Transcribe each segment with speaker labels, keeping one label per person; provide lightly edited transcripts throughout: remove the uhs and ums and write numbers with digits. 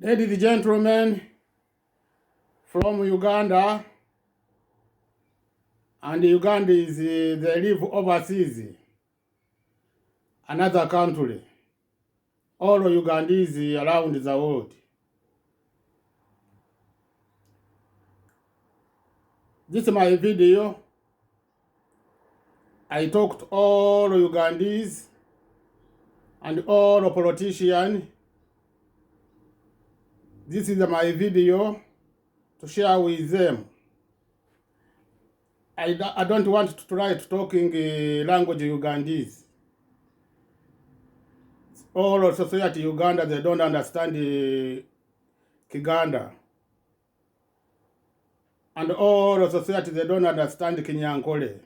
Speaker 1: Ladies and gentlemen from Uganda, and Ugandans, they live overseas, another country, all Ugandans around the world. This is my video. I talked to all Ugandans and all politicians. This is my video to share with them. I don't want to try to talking language Ugandese. All society Uganda, they don't understand Kiganda. And all society, they don't understand Kinyankole.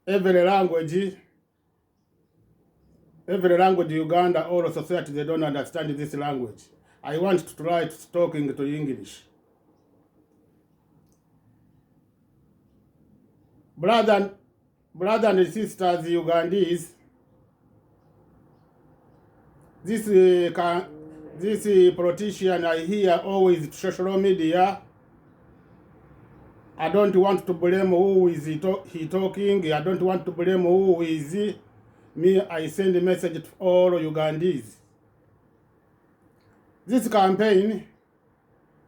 Speaker 1: Every language Uganda, all society, they don't understand this language. I want to try to talking to English. Brother and sisters Ugandese, this politician I hear always social media. I don't want to blame who is he talking. I don't want to blame who is me. I send a message to all Ugandese. This campaign,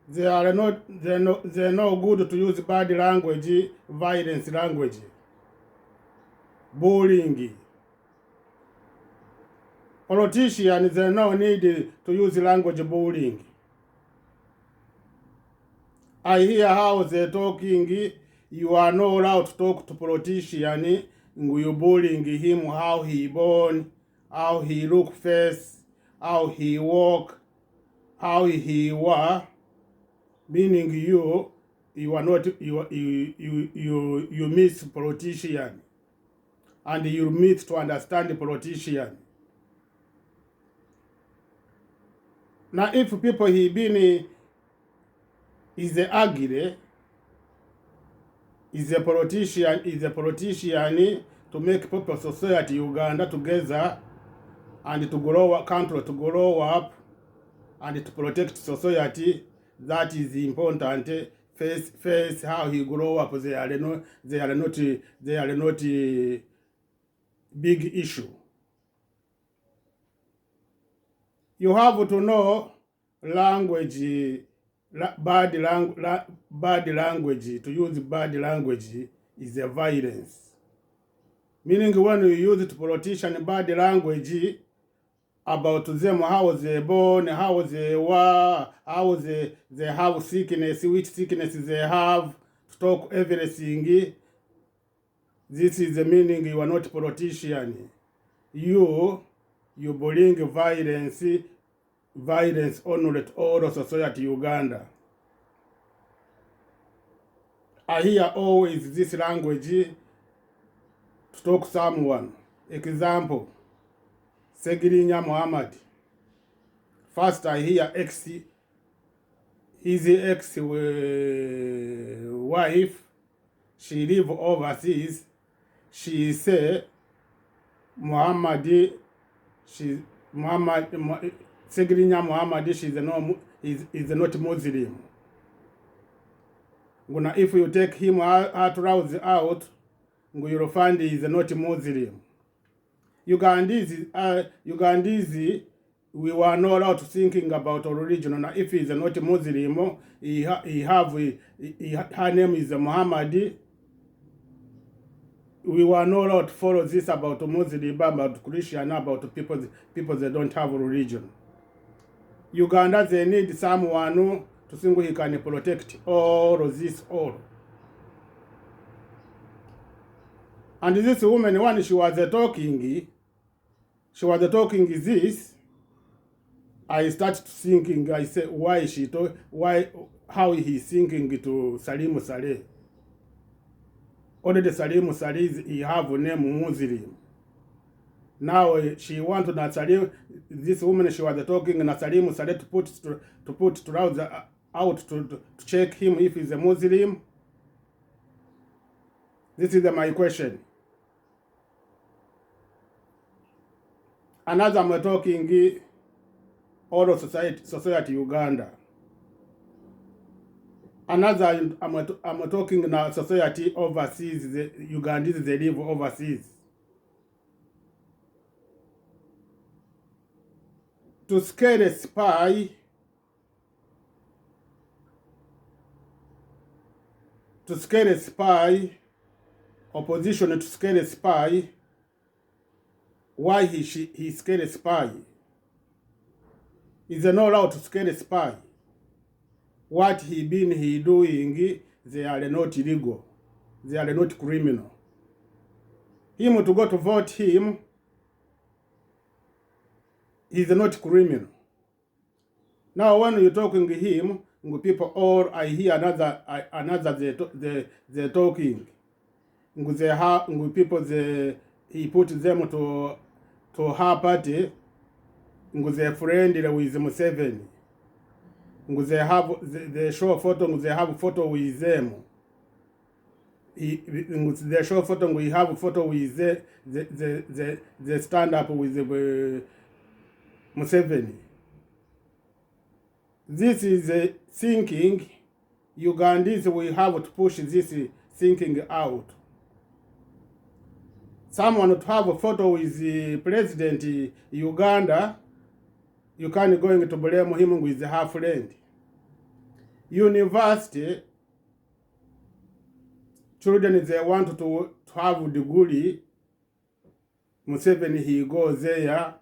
Speaker 1: they're not good to use bad language, violence language, bullying. Politicians, they no need to use language bullying. I hear how they're talking. You are not allowed to talk to politician. You bullying him, how he born, how he look face, how he walk, how he were. Meaning you are not you miss politician, and you miss to understand the politician. Now, if people he been is the ugly, is a politician to make people society Uganda together and to grow a country, to grow up and to protect society. That is important. Face how he grow up. They are not big issue. You have to know language. Bad language, to use bad language is a violence. Meaning when you use to politician bad language about them, how they born, how they were, how they have sickness, which sickness they have, to talk everything. This is the meaning you are not politician. You bring violence only to all society Uganda. I hear always this language to talk someone. Example, Segirinya Muhammad. First I hear his ex-wife, she live overseas. She say Segirinya Muhammad, is not Muslim. If you take him out, you'll find he is not Muslim. Ugandese, we were not allowed to thinking about religion. Now, if he is not Muslim, her name is Muhammad. We were not allowed to follow this about Muslim, about Christian, about people that don't have religion. Uganda, they need someone to think he can protect all of this all. And this woman, when she was talking this, I started thinking, I said, how he's thinking to Salim Saleh. Already Salim Saleh, he have a name Muslim. Now she wanted Nasalim, this woman, she was talking Nasalim Saleh to put trousers out to check him if he's a Muslim. This is my question. Another I'm talking all society Uganda. Another, I'm talking now society overseas, the Ugandans, they live overseas. To scare a spy, opposition to scare a spy, why he scared a spy? Is not allowed to scare a spy. What he doing, they are not illegal. They are not criminal. Him to go to vote him, he's not criminal. Now when you're talking to him, people all I hear another they talking. People he put them to her party. They friendly with museveni. They have they show photo. They have photo with them. They show photo. We have photo with they stand up with museveni. This is thinking. Ugandans, we have to push this thinking out. Someone to have a photo with the president Uganda, you can't going to blame him with her friend. University, children, they want to have a degree. Museveni, he goes there.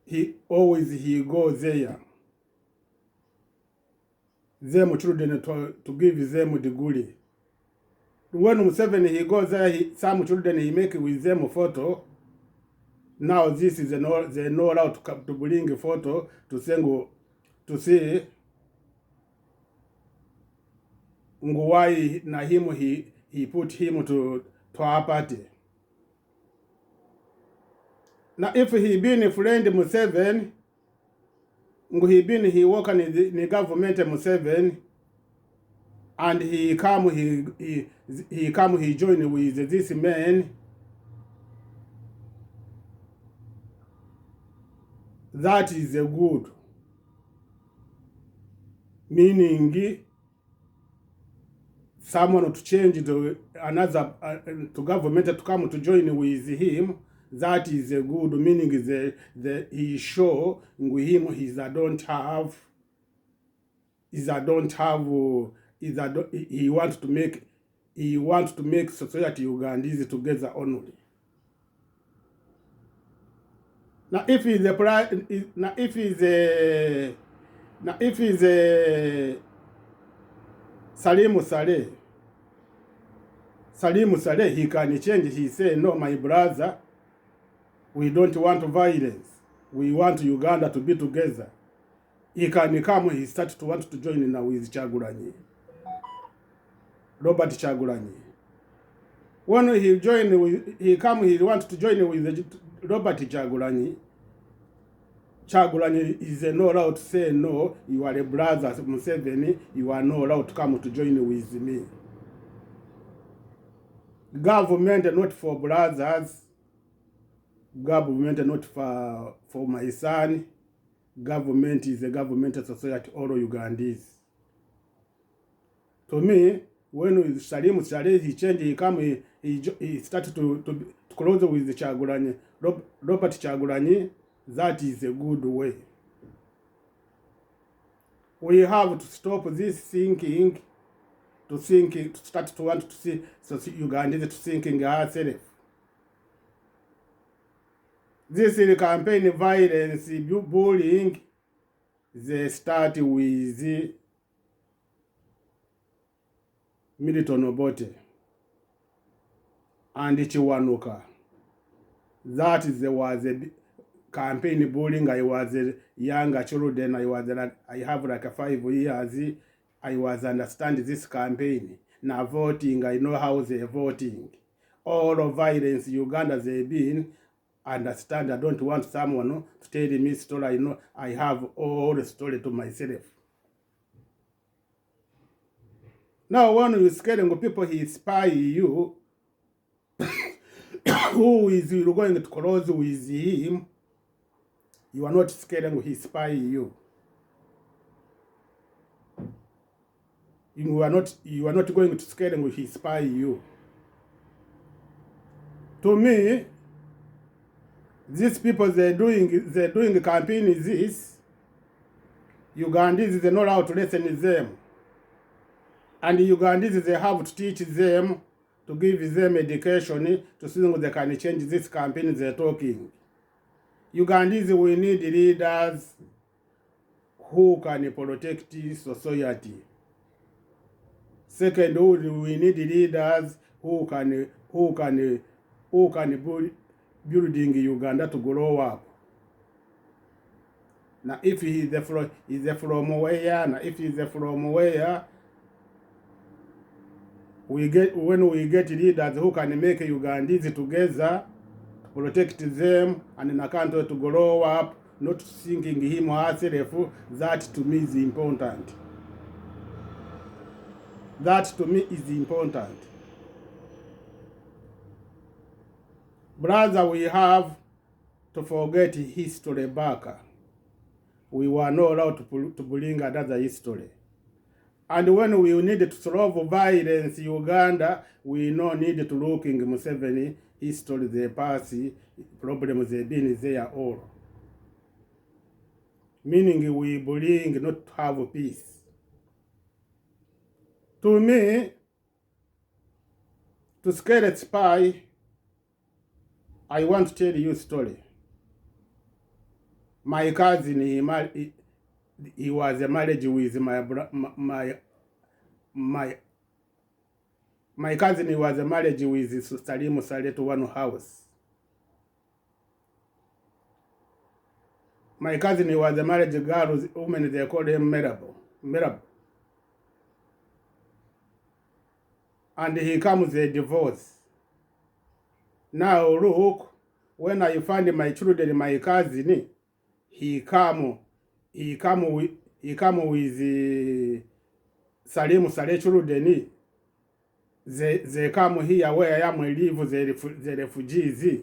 Speaker 1: He goes there. Them children to give them a degree. When Museveni he goes there, some children he make with them a photo. Now this is they know how to bring a photo to send to see why na him he put him to our party. Now if he been a friend Museveni, he work in the government Museveni, and he join with this man. That is a good. Meaning someone to change to another to government to come to join with him. That is a good. Meaning he show with him he wants to make society Ugandans together only. Now if he's a Salimu Saleh, he can change. He say, no, my brother, we don't want violence. We want Uganda to be together. He can come. He start to want to join now with Kyagulanyi, Robert Kyagulanyi. When he wants to join with Robert Kyagulanyi. Kyagulanyi is not allowed to say, no, you are a brother Museveni, you are not allowed to come to join with me. Government not for brothers, government not for my son, government is a government society, all Ugandans. To me, when Salimu Saleh he changed, he started to close with Kyagulanyi, Robert Kyagulanyi. That is a good way. We have to stop this thinking, to start to want to see Ugandans to thinking ourselves. This is the campaign violence, bullying. They start with Milton Obote and Chiwanuka. That was a campaign bullying. I was a younger children. I have like 5 years. I was understand this campaign. Now voting, I know how they're voting. All of violence, Uganda, they've been understand. I don't want someone to tell me story. I know I have all the story to myself. Now when you scaring people, he spy you. Who is you going to close with him? You are not scared he spy you. You are not going to scare him he spy you. To me, these people they're doing campaign is this. Ugandans they know how to listen them. And Ugandans they have to teach them, to give them education to see if they can change this campaign they're talking. Ugandans we need leaders who can protect society. Second, we need leaders who can building Uganda to grow up. Now, if he is from where? Now, if he is from where? When we get leaders who can make Ugandans together, protect them, and in a country to grow up, not thinking him or herself, that to me is important. That to me is important. Brother, we have to forget history back. We were not allowed to bring another history. And when we need to solve violence in Uganda, we no need to look in museveni history, the past problems they've been there all. Meaning we bring not to have peace. To me, to scare a spy, I want to tell you a story. My cousin, he was a marriage with my cousin. He was a marriage with Salimu Sale to one house. My cousin, he was a marriage girl, woman they call him Merab. And he comes a divorce. Now look, when I find my children, my cousin, he come with Salimu Sale children. They come here where I am live, the refugees.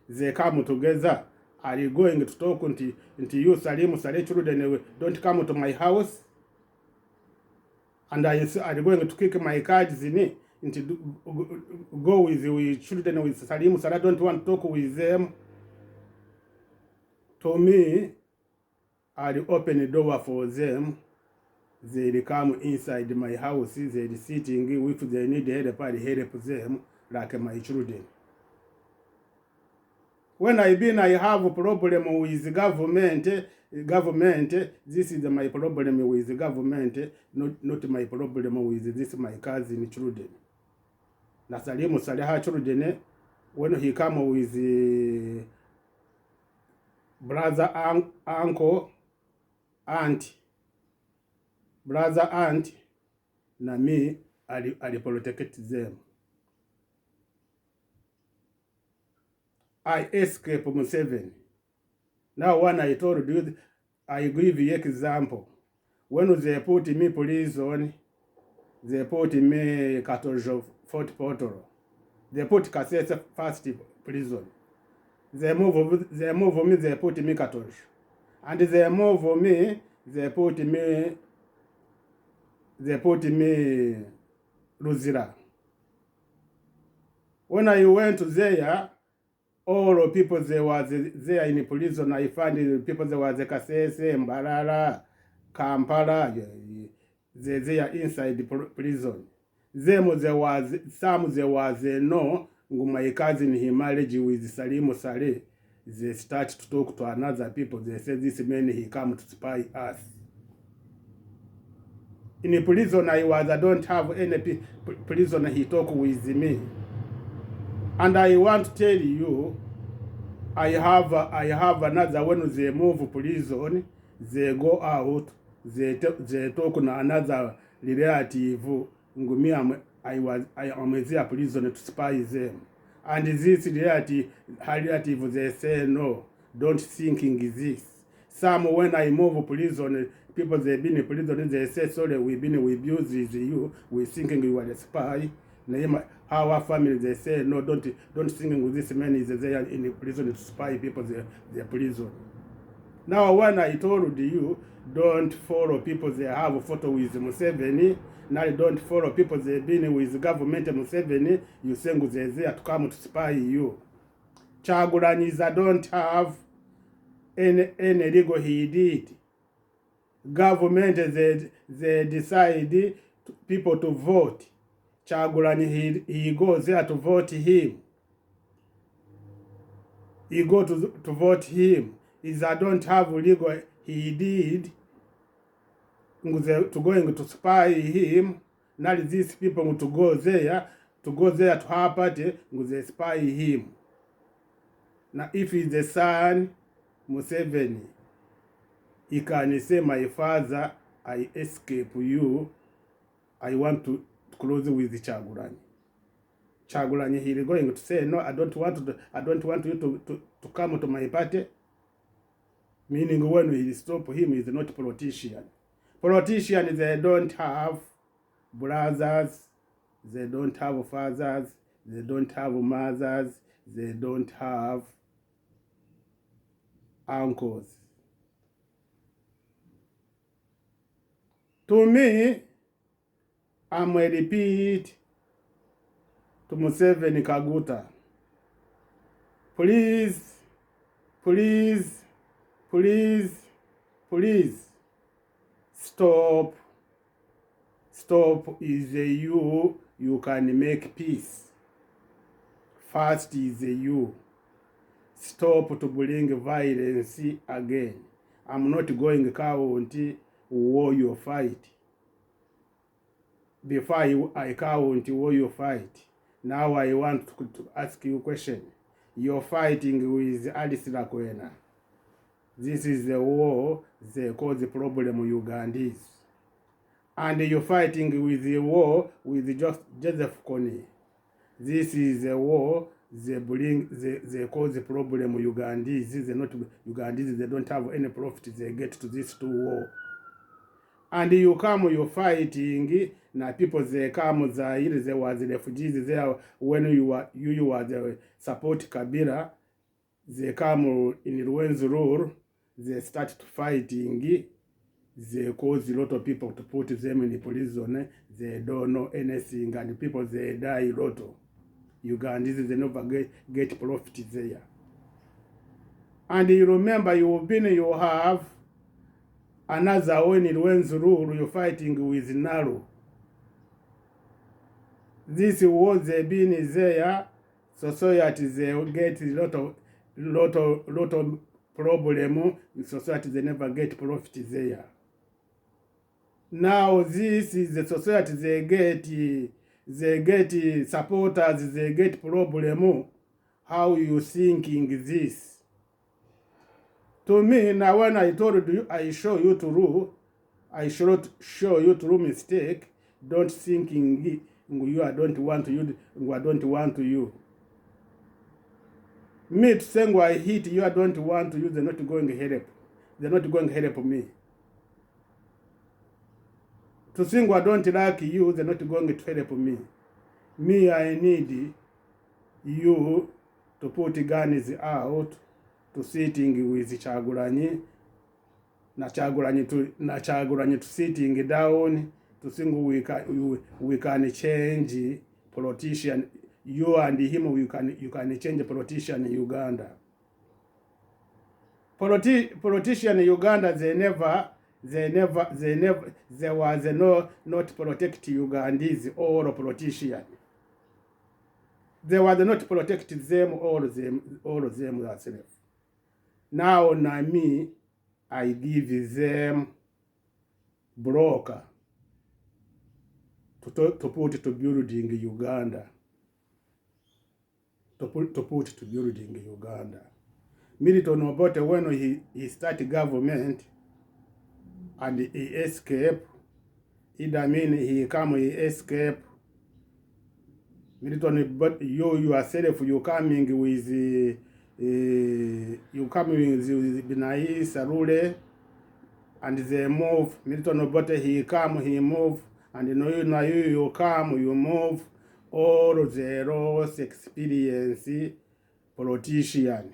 Speaker 1: They come together. Are you going to talk into you, Salimu Sale children? Don't come to my house. And are you going to kick my cards in? Into go with children with Salimu Sale? I don't want to talk with them. To me, I open the door for them. They come inside my house. They're sitting. If they need help, I help them like my children. When I have a problem with government. This is my problem with the government, not my problem with this my cousin children. Na Salimu Sale children, when he come with brother, uncle, aunt, brother, aunt, na me, I protect them. I escape museveni. Now when I told you, I give you example. When they put me prison, they put me Katojo Fort Portal. They put Kasese first prison. They move me, they put me Katojo. And they move me, they put me Luzira. When I went there, all the people they was there in prison, I find the people there was Kasese, Mbarara, Kampala, they are inside the prison. Some there was no, my cousin he married with Salimu Sale. They start to talk to another people. They say this man he come to spy us. In the prison I don't have any prisoner he talk with me. And I want to tell you, I have another when they move prison, they go out, they talk to another relative. I am there prison to spy them. And this relative they say no, don't thinking this. Some when I move prison, people they been in prison, they say sorry, we abuse you, we thinking you are a spy. Our family they say no, don't thinking with this man is there in the prison to spy people the prison. Now when I told you, don't follow people they have a photo with Museveni, now don't follow people they been with government Museveni, you say they're to come to spy you. Kyagulanyiza don't have any legal he did. Government they decide people to vote. Kyagulanyi he goes there to vote him. He go to vote him. Is I don't have legal he did to going to spy him. Now these people to go there to her party they spy him. Now if he's the son Museveni, he can say, my father, I escape you. I want to close with Kyagulanyi. Kyagulanyi he is going to say, no, I don't want you to come to my party. Meaning when we stop him, he is not politician. Politicians, they don't have brothers, they don't have fathers, they don't have mothers, they don't have uncles. To me, I'm a repeat to Museveni Kaguta. Please, please, please, please, stop. Stop is a you can make peace. First is a you. Stop to bring violence again. I'm not going county war you fight. Before I count war you fight. Now I want to ask you a question. You're fighting with Alice Lakwena. This is the war they cause the problem Ugandans. And you're fighting with the war with Joseph Kony. This is the war they cause the problem Ugandans. They're not Ugandans, they don't have any profit they get to this two war. And you come, you're fighting, now people they come Zaire, there was refugees there when you were the support Kabila, they come in Rwen's rule, they start fighting, they cause a lot of people to put them in prison, they don't know anything, and people they die a lot. Ugandans they never get profit there. And you remember you have another when it went through, you're fighting with Naru. This was the been there, society they get a lot of problem. Society they never get profit there. Now this is the society they get supporters, they get problem. How you thinking this? To me, now when I told you, I show you through, I should show you through mistake. Don't thinking you I don't want you, I don't want you. Me to say I hit you, I don't want you, they're not going to help. They're not going to help me. To think I don't like you, they're not going to help me. Me, I need you to put guns out, to sitting with Kyagulanyi, na Kyagulanyi to sitting down, to think we can change politician. You and him, you can change politician in Uganda. Politician in Uganda, there was not protect Ugandese or politician. They were not protect them, all of them themselves. Now, me, I give them broker to put to building Uganda. To put to building Uganda. Milton Obote, when he started government and he escaped, either mean he escape. Milton, but you yourself, you coming with Binai Sarule, and they move. Milton Obote, he move, and you come, you move. All the lost experience politician.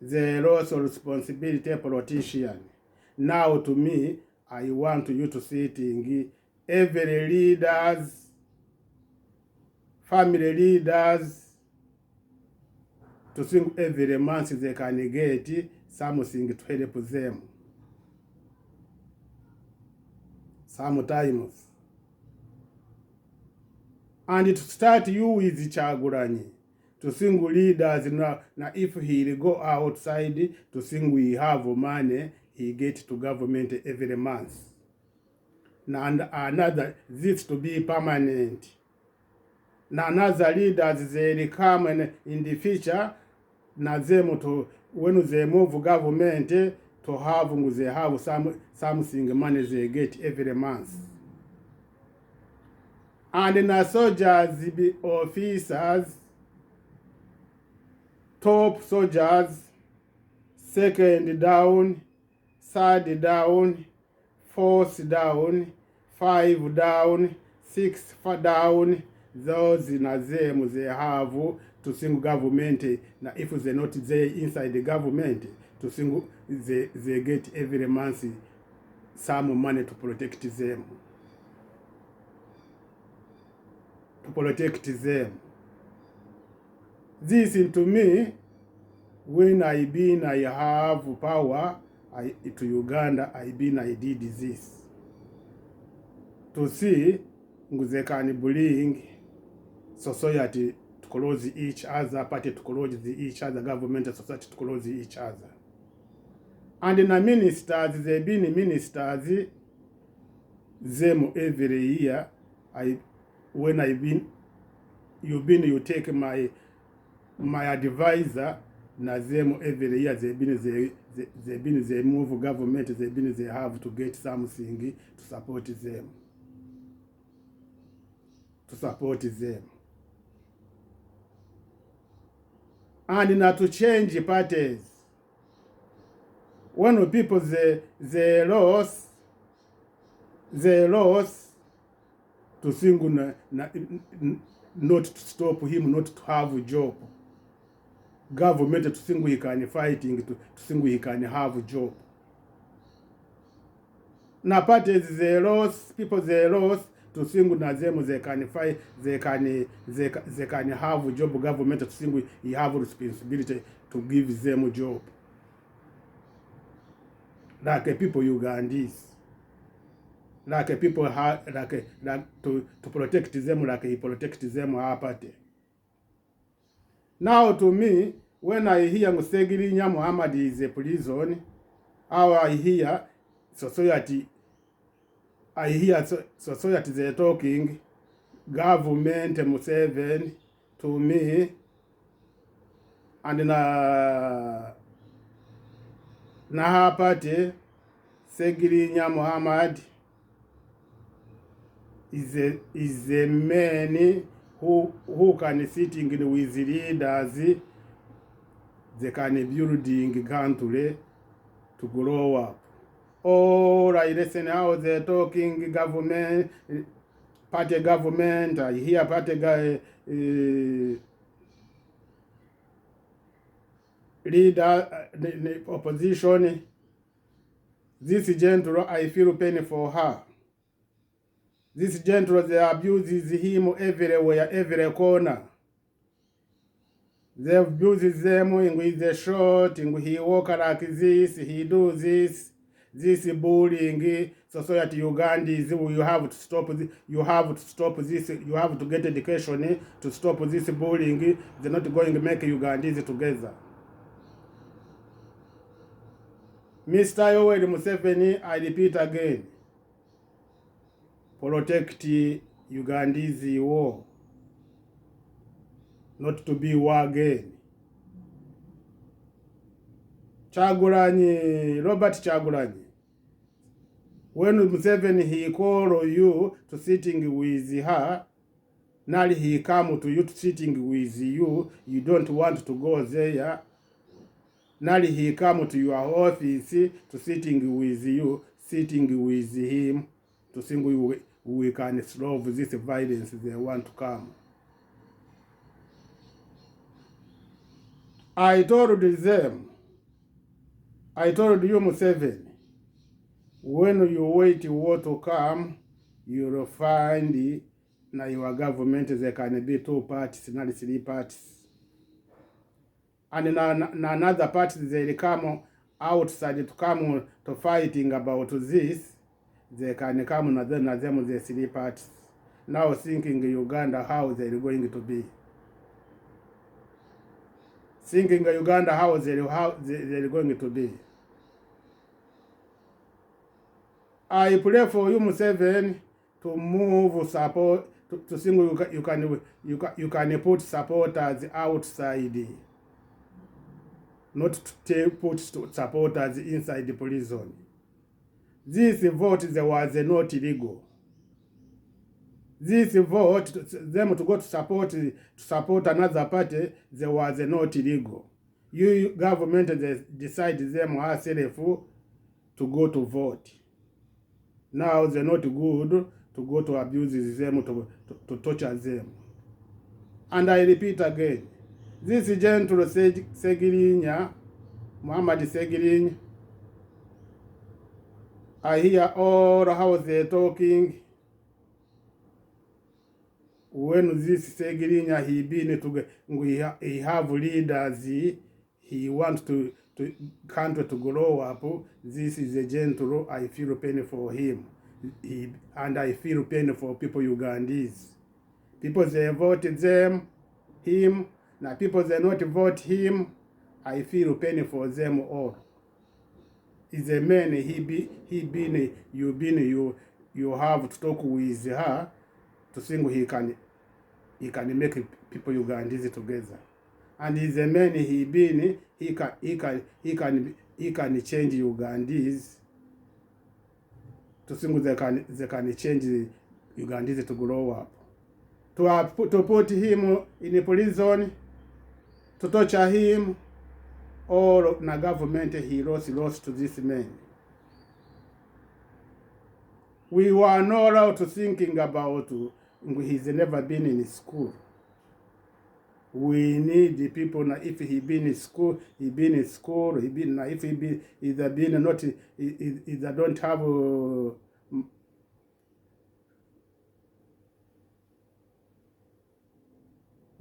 Speaker 1: the loss of responsibility politician. Now to me, I want you to sitting every leaders, family leaders, to think every month they can get something to help them. Sometimes. And to start you with Kyagulanyi, to think leaders now if he go outside to think we have money, he get to government every month. And another, this to be permanent. Now another leaders they come in the future, na them to when they move government to have they have something money they get every month. And na soldiers, officers, top soldiers, second down, third down, fourth down, 5 down, 6 down, those na them they have to sing government. Now if they not there inside the government, to sing they get every month some money to protect them. To protect them. This to me, when I have power to Uganda, I did this. To see they can bring society to close each other, party to close each other, government and society to close each other. And the ministers, they been ministers, them every year. You take my advisor, na them every year they move government, they have to get something to support them. And not to change parties. When people they lost to sing not to stop him not to have a job. Government to sing he can fighting to sing he can have a job. Na parties they lost, people they lost to sing na them they can fight, they can have a job. Government to sing he have responsibility to give them a job. Like people Ugandans. Like people have like to protect them, like he protect them our party. Now to me, when I hear Museveni Muhammad is a prison, how I hear society they're talking, government Museveni to me, and na party Museveni Muhammad is a man who can sitting with leaders, they can building country to grow up. All I listen how they're talking government, party government, I hear party leader, the opposition. This gentle, I feel pain for her. This gentle, they abuses him everywhere, every corner. They abuse them with the short, he walk like this, he do this bullying. Society Ugandans, you have to stop this, you have to get education to stop this bullying. They're not going to make Ugandans together. Mr. Yoweri Museveni, I repeat again, protect Ugandese war, not to be war again. Kyagulanyi, Robert Kyagulanyi, when Museveni he call you to sitting with her, now he come to you to sitting with you, you don't want to go there. Now he come to your office to sitting with you, sitting with him, to think we can solve this violence they want to come. I told them, I told you, Museveni, when you wait war to come, you'll find na your government there can be 2 parties, not 3 parties. And na another party they come outside to come to fighting about this, they can come na them the 3 parties. Now thinking Uganda how they're going to be. Thinking Uganda how they're going to be. I pray for you, Museveni, to move support to think you can put supporters outside, not to put supporters inside the prison. This vote there was not illegal. This vote them to go to support another party there was not illegal. You government they decide them herself to go to vote. Now they're not good to go to abuse them, to torture them. And I repeat again, this gentle Segirinya, Muhammad Segirinya, I hear all how they're talking. When this Segirinya he been to, he have leaders, he wants to country to grow up. This is a gentle. I feel pain for him, and I feel pain for people Ugandese. People they vote him. Now people they not vote him. I feel pain for them all. Is a man you have to talk with her to think he can make people Ugandese together. And he's a man he can change Ugandese to think they can change Ugandese to grow up. To put him in a prison, to torture him, all na government he lost to this man. We were not allowed to thinking about he's never been in school. We need the people now. If he been in school, he been in school. He been now. If he be either been not, either don't have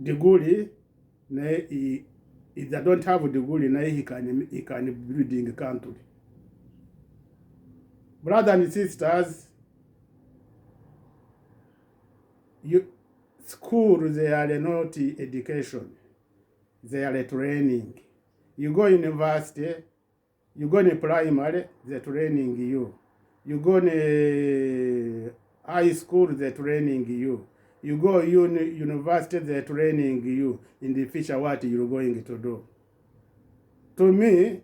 Speaker 1: degree. Either don't have degree. Now he can build in the country. Brothers and sisters, school, they are not education, they are training. You go university, you go in primary, they're training you. You go in high school, they're training you. You go university, they're training you in the future what you're going to do. To me,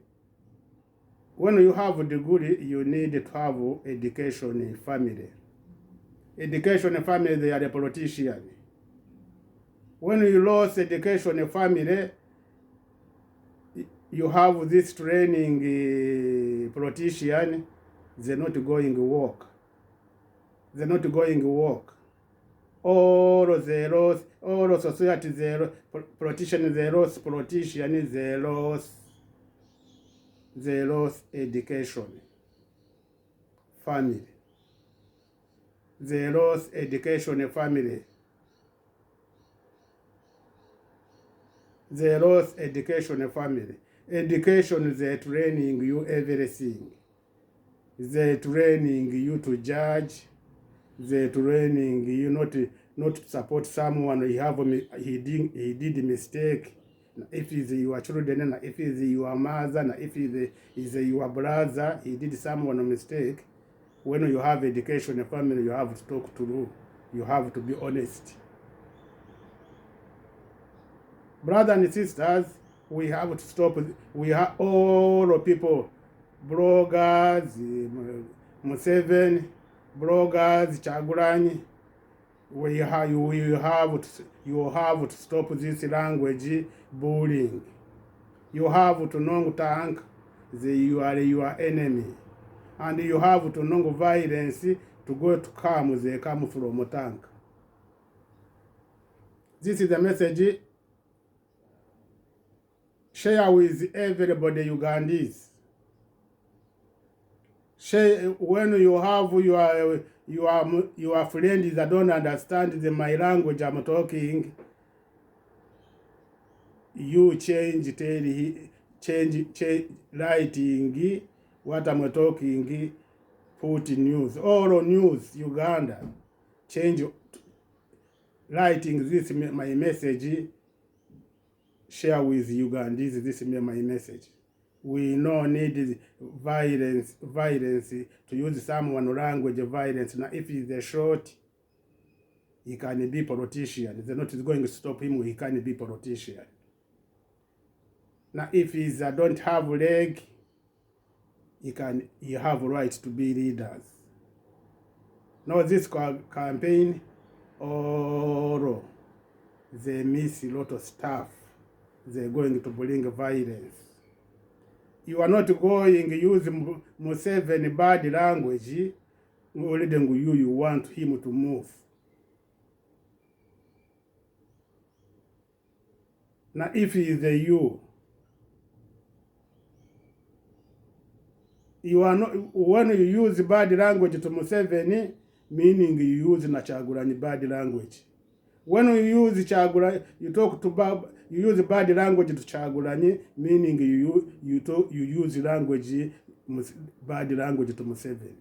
Speaker 1: when you have a degree, you need to have education in family. Education in family, they are the politicians. When you lost education in family, you have this training politician, they're not going to work. They're not going to work. All society, politicians, they lost education. Family. They lost education in family. They lost education in family. Education, they're training you everything. They're training you to judge. They're training you not to support someone. He did a mistake. If it's your children, if it's your mother, if it's your brother, he did someone a mistake. When you have education in family, you have to talk to. You have to be honest. Brothers and sisters, we have to stop. We have all the people, bloggers, Museveni, bloggers, Chagulanyi. You have to stop this language bullying. You have to know tank you are your enemy, and you have to know violence to go to come. They come from tank. This is the message. Share with everybody Ugandese. When you have your friends that don't understand my language I'm talking, you change writing what I'm talking, put news, all news Uganda, change writing this my message, share with Ugandans this my message. We no need violence to use someone language violence. Now if he's a short, he can be politician. They're not going to stop him, he can be politician. Now if he's don't have leg, he have right to be leaders. Now this campaign, or they miss a lot of stuff. They're going to bring violence. You are not going to use Museveni bad language, already you want him to move. Now if he is you are not, when you use bad language to Museveni, meaning you use Chagulanyi bad language. When you use Chagulanyi, you talk to you use bad language to Chagulanyi, meaning you use language, bad language to Museveni.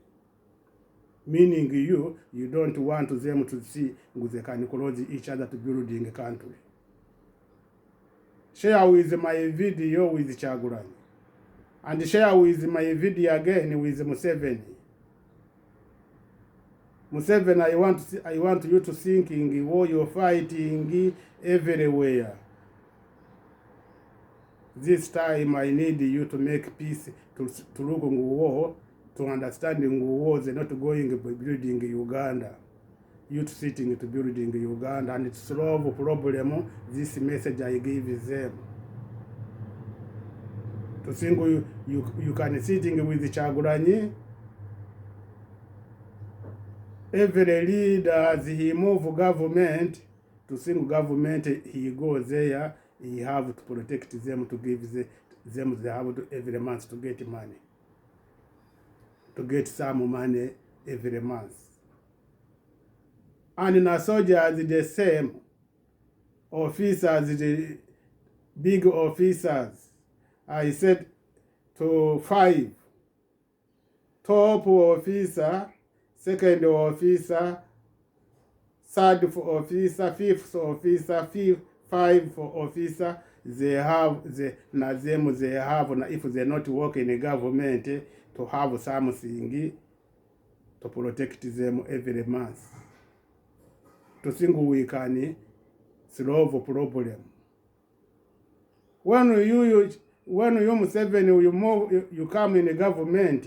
Speaker 1: Meaning you don't want them to see they can close each other to building a country. Share with my video with Chagulanyi, and share with my video again with Museveni. Museveni, I want you to thinking war you're fighting everywhere. This time I need you to make peace, to look on war, to understanding wars, and not going to building Uganda. You sitting to building Uganda and to solve a problem. This message I gave them. To think you can sitting with Chagulanyi. Every leader, he move government, to think government, he goes there, he have to protect them, to give them, they have to every month to get money. To get some money every month. And in a soldiers, the same. Officers, the big officers, I said to 5. Top officer, second officer, third officer, fifth officer, 5 officer, they have if they're not working in government, to have something to protect them every month. To think we can solve a problem. When you Museveni, you come in the government,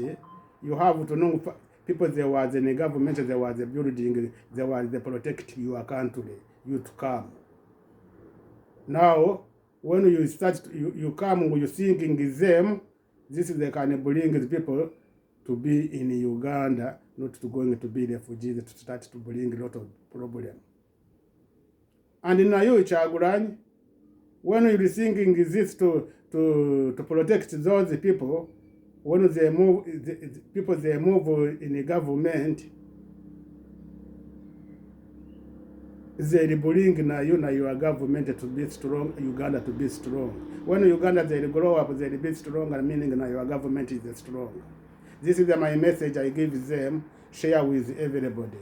Speaker 1: you have to know people there was in the government, there was a building, there was the protect your country, you to come. Now, when you start, you come, you thinking them, this is the kind of bring the people to be in Uganda, not to going to be refugees, to start to bring a lot of problem. And now you Chagulanyi, when you're thinking this to protect those people, when they move, people they move in the government, they bring now your government to be strong, Uganda to be strong. When Uganda they grow up, they be strong, and meaning now your government is strong. This is my message I give them. Share with everybody.